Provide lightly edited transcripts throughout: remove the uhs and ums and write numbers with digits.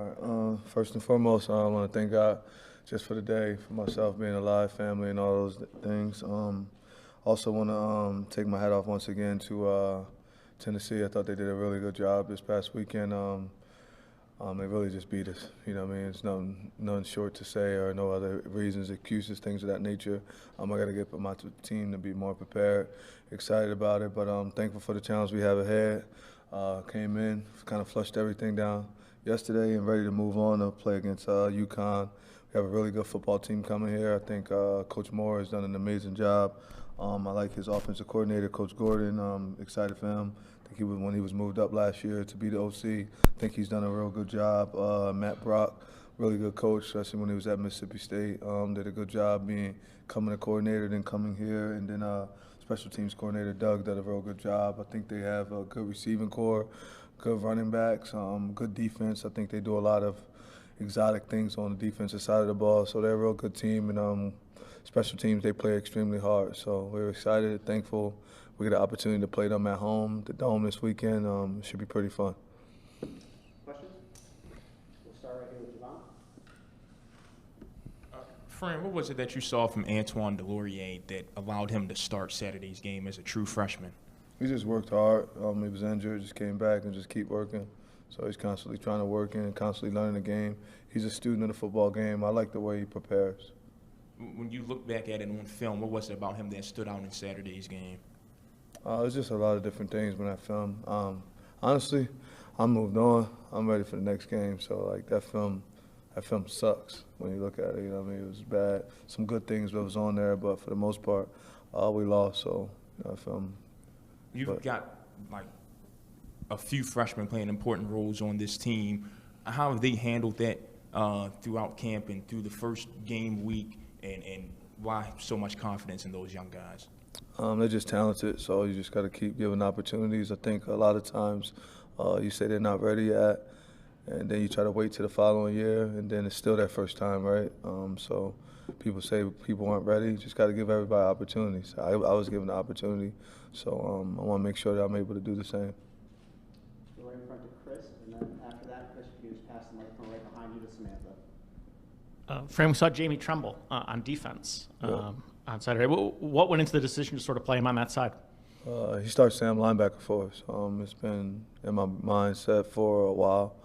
All right. First and foremost, I want to thank God just for the day, for myself being alive, family, and all those things. Also want to take my hat off once again to Tennessee. I thought they did a really good job this past weekend. They really just beat us. You know what I mean? It's nothing short to say or no other reasons, excuses, things of that nature. I got to get my team to be more prepared, excited about it, but I'm thankful for the challenge we have ahead. Came in, kind of flushed everything down yesterday and ready to move on to play against UConn. We have a really good football team coming here. I think Coach Moore has done an amazing job. I like his offensive coordinator, Coach Gordon. Excited for him. I think when he was moved up last year to be the OC, I think he's done a real good job. Matt Brock, really good coach, especially when he was at Mississippi State. Did a good job coming a coordinator, then coming here, and then special teams coordinator Doug did a real good job. I think they have a good receiving core, good running backs, good defense. I think they do a lot of exotic things on the defensive side of the ball. So they're a real good team, and special teams, they play extremely hard. So we're excited, thankful. We get an opportunity to play them at home, the Dome this weekend. It should be pretty fun. Questions? We'll start right here with Javon. Fran, what was it that you saw from Antoine Delorier that allowed him to start Saturday's game as a true freshman? He just worked hard. He was injured, just came back and just keep working. So he's constantly trying to work in and constantly learning the game. He's a student of the football game. I like the way he prepares. When you look back at it on film, what was it about him that stood out in Saturday's game? It's just a lot of different things when I film. Honestly, I moved on. I'm ready for the next game. So like that film sucks when you look at it. You know what I mean? It was bad. Some good things that was on there, but for the most part, we lost. So film. You've got like a few freshmen playing important roles on this team. How have they handled that throughout camp and through the first game week, and why so much confidence in those young guys? They're just talented, so you just got to keep giving opportunities. I think a lot of times you say they're not ready yet, and then you try to wait till the following year, and then it's still their first time, right? So people say people weren't ready. Just got to give everybody opportunities. I was given the opportunity, so I want to make sure that I'm able to do the same. Go right in front to Chris, and then after that, Chris, you can just pass the microphone right behind you to Samantha. Fran, we saw Jamie Tremble on defense on Saturday. What went into the decision to sort of play him on that side? He started Sam linebacker for us. It's been in my mindset for a while.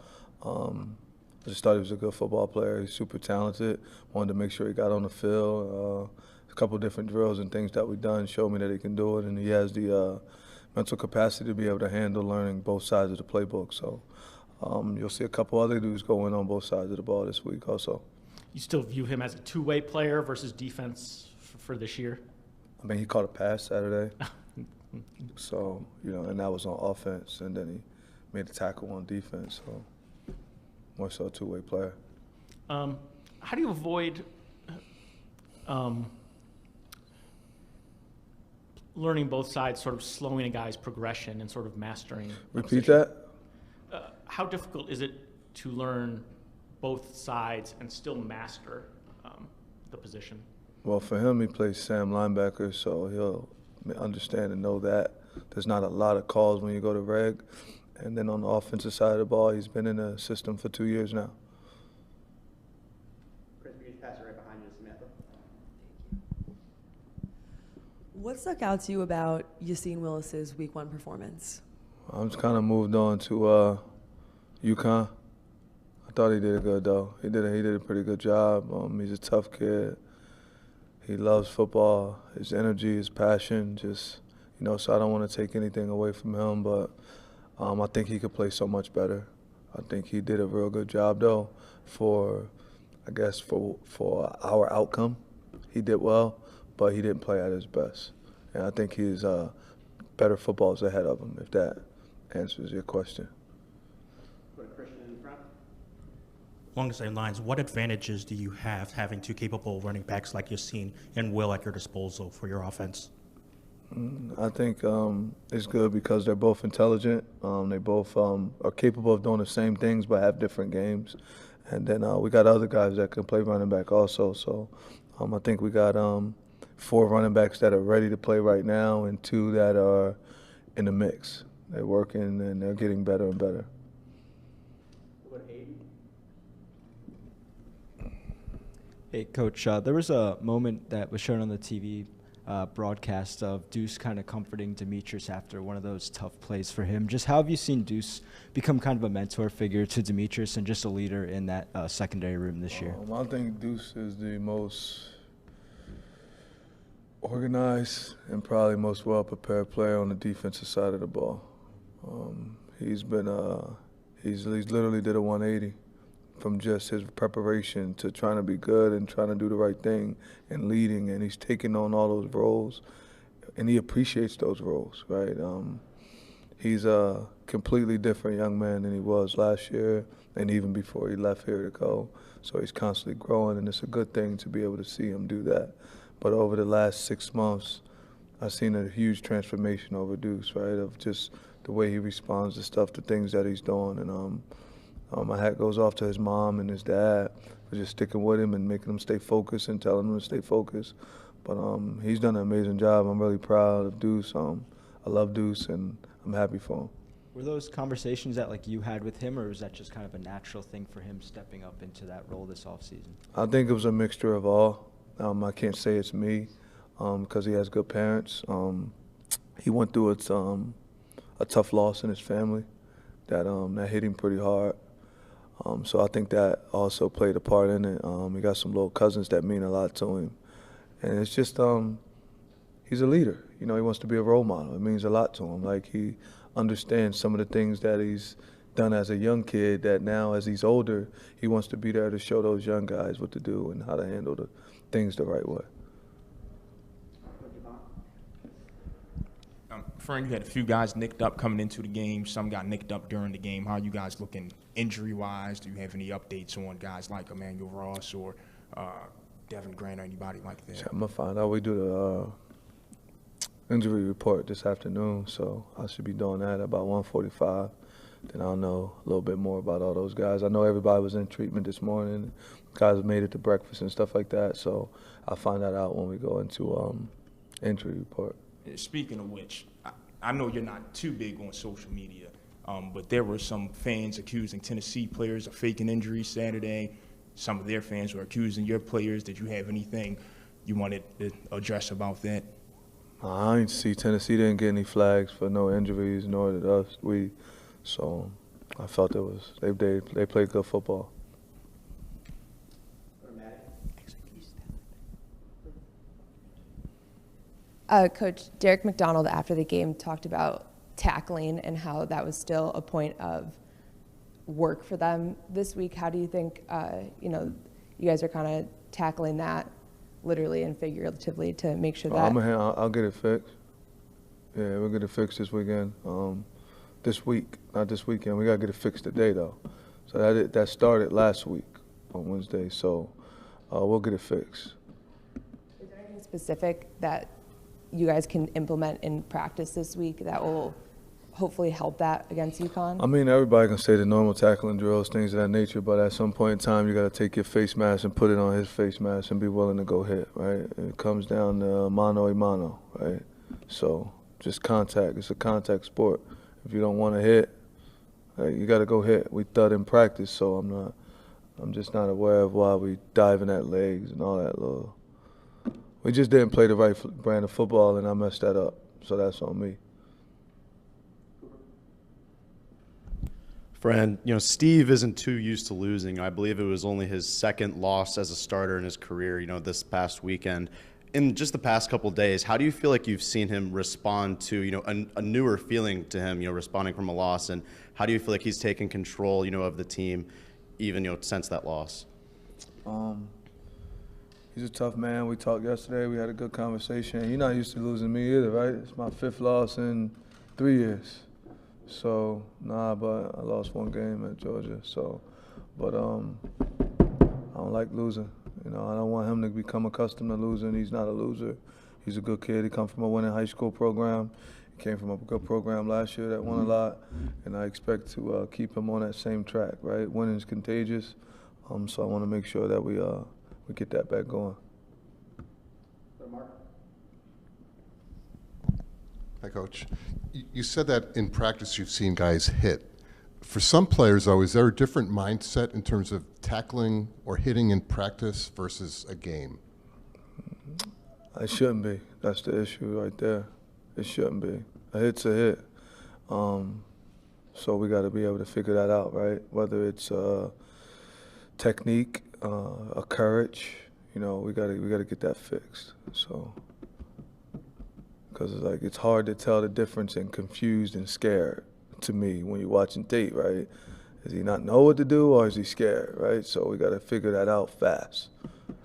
I just thought he was a good football player. He's super talented. Wanted to make sure he got on the field. A couple different drills and things that we've done showed me that he can do it, and he has the mental capacity to be able to handle learning both sides of the playbook. So you'll see a couple other dudes going on both sides of the ball this week also. You still view him as a two-way player versus defense for this year? I mean, he caught a pass Saturday. So, and that was on offense, and then he made a tackle on defense. So more so a two-way player. How do you avoid learning both sides, sort of slowing a guy's progression and sort of mastering? Repeat that? How difficult is it to learn both sides and still master the position? Well, for him, he plays Sam linebacker, so he'll understand and know that there's not a lot of calls when you go to reg. And then on the offensive side of the ball, he's been in the system for 2 years now. Chris, you can just pass it right behind you to Samantha. What stuck out to you about Yassine Willis's Week 1 performance? I'm just kind of moved on to UConn. I thought he did good though. He did a pretty good job. He's a tough kid. He loves football. His energy, his passion, just so I don't want to take anything away from him, but I think he could play so much better. I think he did a real good job though for our outcome. He did well, but he didn't play at his best. And I think his better football is ahead of him, if that answers your question. Along the same lines, what advantages do you have having two capable running backs like Yassine and Will at your disposal for your offense? I think it's good because they're both intelligent. They both are capable of doing the same things but have different games. And then we got other guys that can play running back also. So I think we got 4 running backs that are ready to play right now and 2 that are in the mix. They're working and they're getting better and better. What about Aiden? Hey, Coach, there was a moment that was shown on the TV broadcast of Deuce kind of comforting Demetrius after one of those tough plays for him. Just how have you seen Deuce become kind of a mentor figure to Demetrius and just a leader in that secondary room this year? I think Deuce is the most organized and probably most well-prepared player on the defensive side of the ball. He's literally did a 180 from just his preparation to trying to be good and trying to do the right thing and leading, and he's taking on all those roles, and he appreciates those roles, right? He's a completely different young man than he was last year and even before he left here to go. So he's constantly growing, and it's a good thing to be able to see him do that. But over the last 6 months, I've seen a huge transformation over Deuce, right, of just the way he responds to stuff, the things that he's doing. And my hat goes off to his mom and his dad for just sticking with him and making him stay focused and telling him to stay focused. But he's done an amazing job. I'm really proud of Deuce. I love Deuce, and I'm happy for him. Were those conversations that you had with him, or was that just kind of a natural thing for him stepping up into that role this offseason? I think it was a mixture of all. I can't say it's me because he has good parents. He went through a tough loss in his family that hit him pretty hard. So I think that also played a part in it. He got some little cousins that mean a lot to him. And it's just he's a leader. He wants to be a role model. It means a lot to him. He understands some of the things that he's done as a young kid that now as he's older, he wants to be there to show those young guys what to do and how to handle the things the right way. Fran, you had a few guys nicked up coming into the game. Some got nicked up during the game. How are you guys looking injury-wise? Do you have any updates on guys like Emmanuel Ross or Devin Grant or anybody like that? I'm going to find out. We do the injury report this afternoon, so I should be doing that about 1:45. Then I'll know a little bit more about all those guys. I know everybody was in treatment this morning. Guys made it to breakfast and stuff like that, so I'll find that out when we go into injury report. Speaking of which, I know you're not too big on social media, but there were some fans accusing Tennessee players of faking injuries Saturday. Some of their fans were accusing your players. Did you have anything you wanted to address about that? I didn't see Tennessee didn't get any flags for no injuries, nor did us. So I felt they played good football. Coach Derek McDonald, after the game, talked about tackling and how that was still a point of work for them this week. How do you think, you guys are kind of tackling that literally and figuratively to make sure that? I'll get it fixed. Yeah, we'll get it fixed this weekend. This week, not this weekend. We got to get it fixed today, though. So that started last week on Wednesday, so we'll get it fixed. Is there anything specific that you guys can implement in practice this week that will hopefully help that against UConn? I mean, everybody can say the normal tackling drills, things of that nature, but at some point in time, you got to take your face mask and put it on his face mask and be willing to go hit, right? It comes down to mano a mano, right? So just contact. It's a contact sport. If you don't want to hit, you got to go hit. We thought in practice, so I'm just not aware of why we diving at legs and all that little. We just didn't play the right brand of football, and I messed that up. So that's on me. Fran, Steve isn't too used to losing. I believe it was only his second loss as a starter in his career, this past weekend. In just the past couple of days, how do you feel like you've seen him respond to, a newer feeling to him, responding from a loss? And how do you feel like he's taken control, of the team, even, since that loss? He's a tough man. We talked yesterday. We had a good conversation. You're not used to losing me either, right? It's my 5th loss in 3 years. So, but I lost 1 game at Georgia. So, but I don't like losing. I don't want him to become accustomed to losing. He's not a loser. He's a good kid. He comes from a winning high school program. He came from a good program last year that won a lot. And I expect to keep him on that same track, right? Winning is contagious. So I want to make sure that we get that back going. Hi, Coach. You said that in practice you've seen guys hit. For some players, though, is there a different mindset in terms of tackling or hitting in practice versus a game? It shouldn't be. That's the issue right there. It shouldn't be. A hit's a hit. So we got to be able to figure that out, right? Whether it's technique, a courage, you know, we got to get that fixed. So, because it's hard to tell the difference in confused and scared to me when you're watching tape, right? Does he not know what to do, or is he scared, right? So we got to figure that out fast.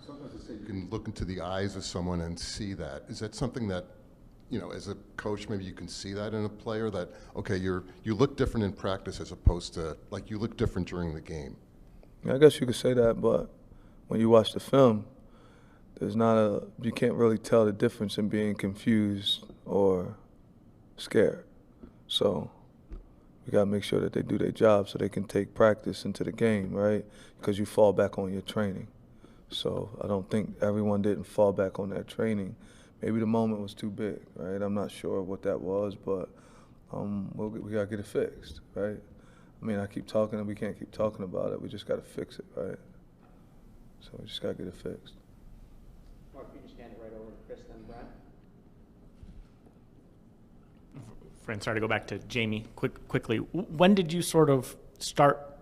Sometimes they say you can look into the eyes of someone and see that. Is that something that, you know, as a coach, maybe you can see that in a player, that, okay, you look different in practice as opposed to, like, you look different during the game? Yeah, I guess you could say that, but when you watch the film, you can't really tell the difference in being confused or scared. So we got to make sure that they do their job so they can take practice into the game, right? Because you fall back on your training. So I don't think everyone didn't fall back on their training. Maybe the moment was too big, right? I'm not sure what that was, but we got to get it fixed, right? I mean, I keep talking and we can't keep talking about it. We just got to fix it, right? So we just got to get it fixed. Mark, you just hand it right over to Chris, then Brent. Fran, sorry to go back to Jamie quickly. When did you sort of start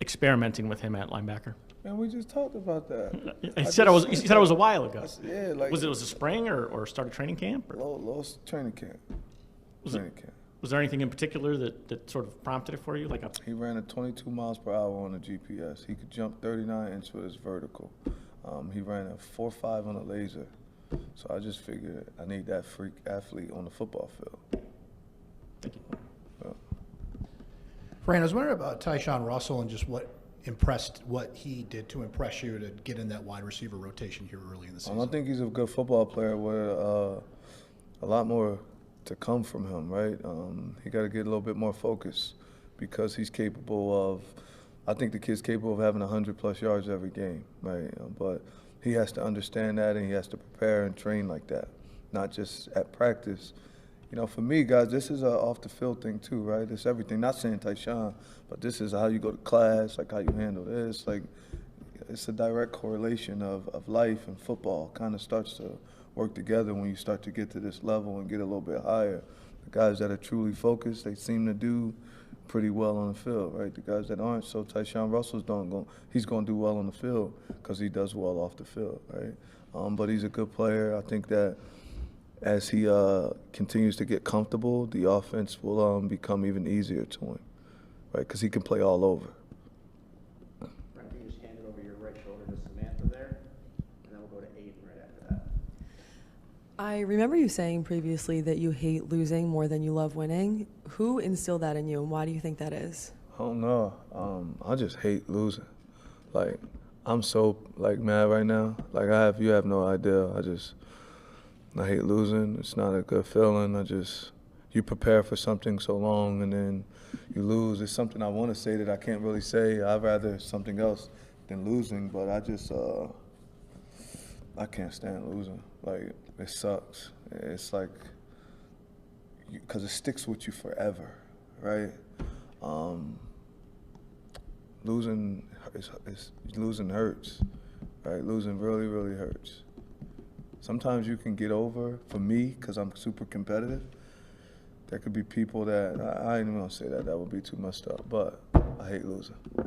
experimenting with him at linebacker? Man, we just talked about that. You said it was a while ago. Yeah, like was it a spring or start of training camp? Or? Low training camp. Was there anything in particular that sort of prompted it for you? He ran at 22 miles per hour on the GPS. He could jump 39 inches with his vertical. He ran a 4.5 on a laser. So I just figured I need that freak athlete on the football field. Thank you. Fran, I was wondering about Tyshawn Russell and just what he did to impress you to get in that wide receiver rotation here early in the season. I think he's a good football player with a lot more to come from him, right? He got to get a little bit more focus because he's capable of, I think the kid's capable of having 100+ yards every game, right? But he has to understand that and he has to prepare and train like that, not just at practice. You know, for me, guys, this is a off-the-field thing too, right? It's everything. Not saying Tyshawn, but this is how you go to class, like how you handle this. Like, it's a direct correlation of life and football. Kind of starts to work together when you start to get to this level and get a little bit higher. The guys that are truly focused, they seem to do pretty well on the field, right? The guys that aren't, so Tyshawn Russell's he's going to do well on the field because he does well off the field, right? But he's a good player. I think that as he continues to get comfortable, the offense will become even easier to him, right? Because he can play all over. Brent, you just hand it over your right shoulder to Samantha there, and then we'll go to Aiden right after that. I remember you saying previously that you hate losing more than you love winning. Who instilled that in you, and why do you think that is? I don't know. I just hate losing. Like, I'm so mad right now. Like you have no idea. I hate losing. It's not a good feeling. You prepare for something so long and then you lose. It's something I want to say that I can't really say. I'd rather something else than losing, but I can't stand losing. Like, it sucks. It's like, because it sticks with you forever, right? Losing hurts, right? Losing really, really hurts. Sometimes you can get over, for me, because I'm super competitive, there could be people that, I ain't even gonna say that would be too messed up, but I hate losing. Go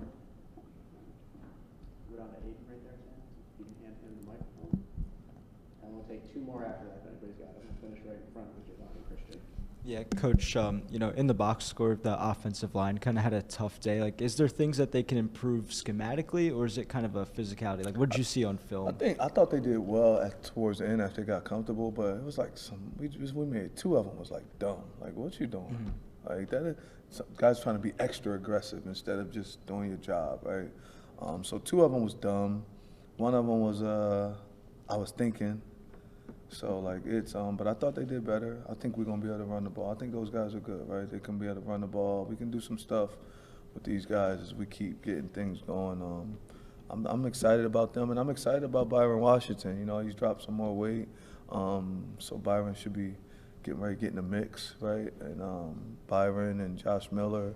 down to Aiden right there, Sam. You can hand him the microphone. And we'll take two more after that if anybody's got it. We'll finish right in front with Javon and Christian. Yeah, Coach, in the box score, the offensive line kind of had a tough day. Like, is there things that they can improve schematically, or is it kind of a physicality? Like, what did you see on film? I thought they did well towards the end after they got comfortable, but it was like we made two of them was like dumb. Like, what you doing? Mm-hmm. Like, that is, some guys trying to be extra aggressive instead of just doing your job, right? So two of them was dumb. One of them was I was thinking. So, but I thought they did better. I think we're going to be able to run the ball. I think those guys are good, right? They can be able to run the ball. We can do some stuff with these guys as we keep getting things going. I'm excited about them, and I'm excited about Byron Washington. You know, he's dropped some more weight. So Byron should be getting ready to get in the mix, right? And Byron and Josh Miller,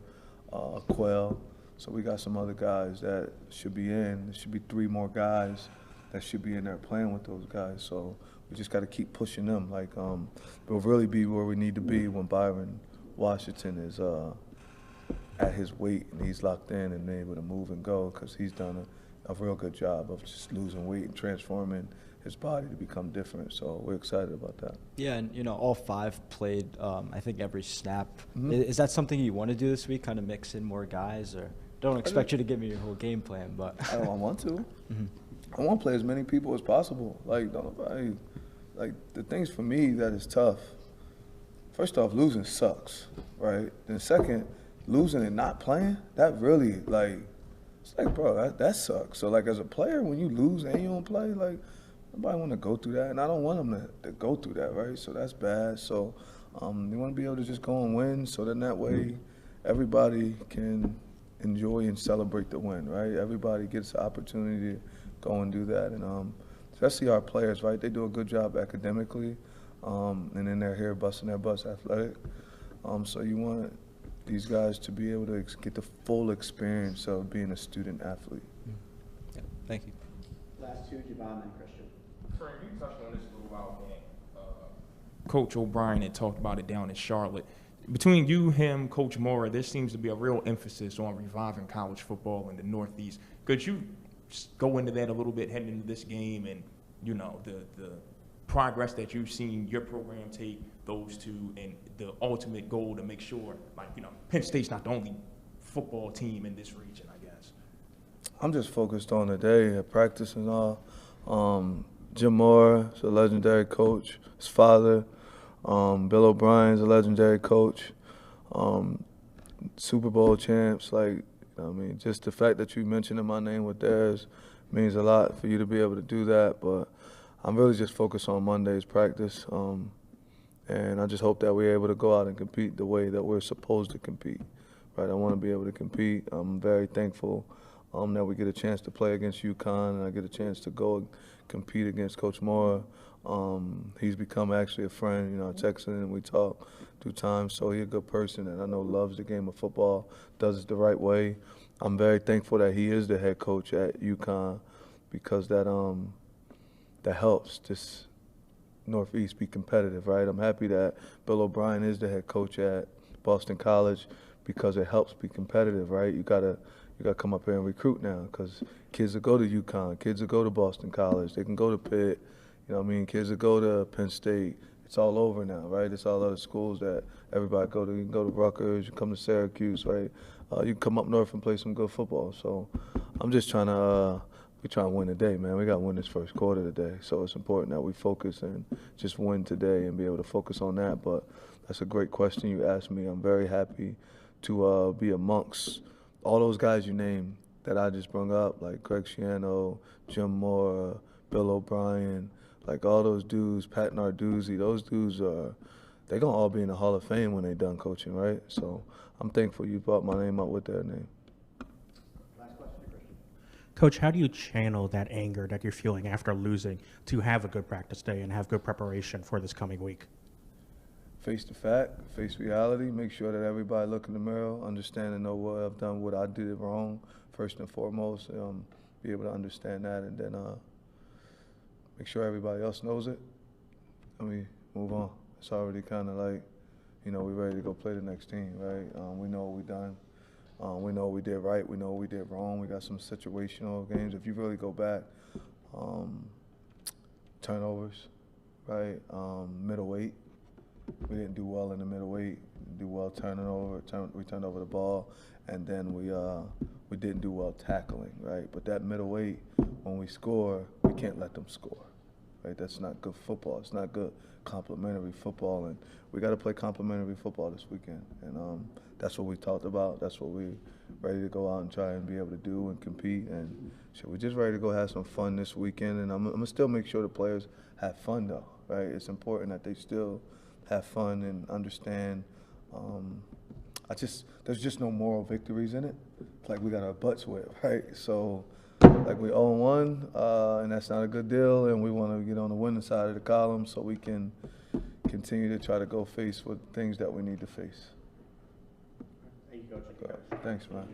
Quell. So we got some other guys that should be in. There should be 3 more guys that should be in there playing with those guys. So we just got to keep pushing them. Like, we'll really be where we need to be when Byron Washington is at his weight and he's locked in and able to move and go, because he's done a real good job of just losing weight and transforming his body to become different. So we're excited about that. Yeah, and you know, all 5 played, I think, every snap. Mm-hmm. Is that something you want to do this week, kind of mix in more guys? Or don't expect you to give me your whole game plan, but I want to. Mm-hmm. I want to play as many people as possible. Like, the things for me that is tough, first off, losing sucks, right? Then second, losing and not playing, that really, like, it's like, bro, that sucks. So, like, as a player, when you lose and you don't play, like, nobody want to go through that, and I don't want them to go through that, right? So that's bad. So you want to be able to just go and win, so then that way everybody can enjoy and celebrate the win, right? Everybody gets the opportunity to go and do that, and especially our players, right? They do a good job academically, and then they're here busting their butts athletic. So you want these guys to be able to get the full experience of being a student athlete. yeah, thank you. Last 2, Javon and Christian. Frank, you touched on this a little while back. Coach O'Brien had talked about it down in Charlotte. Between you, him, Coach Mora, there seems to be a real emphasis on reviving college football in the Northeast. Could you go into that a little bit heading into this game, and, you know, the progress that you've seen your program take, those 2, and the ultimate goal to make sure, like, you know, Penn State's not the only football team in this region, I guess? I'm just focused on the day, at practice and all. Jim Moore is a legendary coach. His father, Bill O'Brien's a legendary coach. Super Bowl champs. Like, I mean, just the fact that you mentioned my name with theirs means a lot for you to be able to do that. But I'm really just focused on Monday's practice. And I just hope that we're able to go out and compete the way that we're supposed to compete. Right? I want to be able to compete. I'm very thankful that we get a chance to play against UConn, and I get a chance to go and compete against Coach Mora. He's become actually a friend. You know, I text him and we talk 2 times. So he's a good person, and I know loves the game of football, does it the right way. I'm very thankful that he is the head coach at UConn, because that helps this Northeast be competitive, right? I'm happy that Bill O'Brien is the head coach at Boston College, because it helps be competitive, right? You gotta come up here and recruit now, because kids will go to UConn, kids will go to Boston College, they can go to Pitt, you know what I mean? Kids will go to Penn State. It's all over now, right? It's all other schools that everybody go to. You can go to Rutgers, you come to Syracuse, right? You can come up north and play some good football. So I'm just trying to win today, man. We got to win this first quarter today. So it's important that we focus and just win today and be able to focus on that. But that's a great question you asked me. I'm very happy to be amongst all those guys you named that I just brought up, like Greg Schiano, Jim Moore, Bill O'Brien, like all those dudes, Pat Narduzzi. Those dudes they're going to all be in the Hall of Fame when they're done coaching, right? So I'm thankful you brought my name up with their name. Last question, Christian. Coach, how do you channel that anger that you're feeling after losing to have a good practice day and have good preparation for this coming week? Face the fact, face reality, make sure that everybody look in the mirror, understand and know what I've done, what I did wrong, first and foremost, be able to understand that, and then make sure everybody else knows it. I mean, move on. It's already kind of like, you know, we're ready to go play the next team, right? We know what we've done. We know what we did right. We know what we did wrong. We got some situational games. If you really go back, turnovers, right? Middleweight. We didn't do well in the middleweight. We do well turning over. We turned over the ball, and then we didn't do well tackling, right? But that middleweight, when we score, we can't let them score, right? That's not good football. It's not good complementary football, and we got to play complementary football this weekend. And that's what we talked about. That's what we ready to go out and try and be able to do and compete. And so we're just ready to go have some fun this weekend. And I'm gonna still make sure the players have fun, though, right? It's important that they still have fun and understand. There's just no moral victories in it. It's like we got our butts whipped, right? So, like we 0-1, and that's not a good deal, and we want to get on the winning side of the column so we can continue to try to go face with things that we need to face. Thank you, Coach. Thanks, man.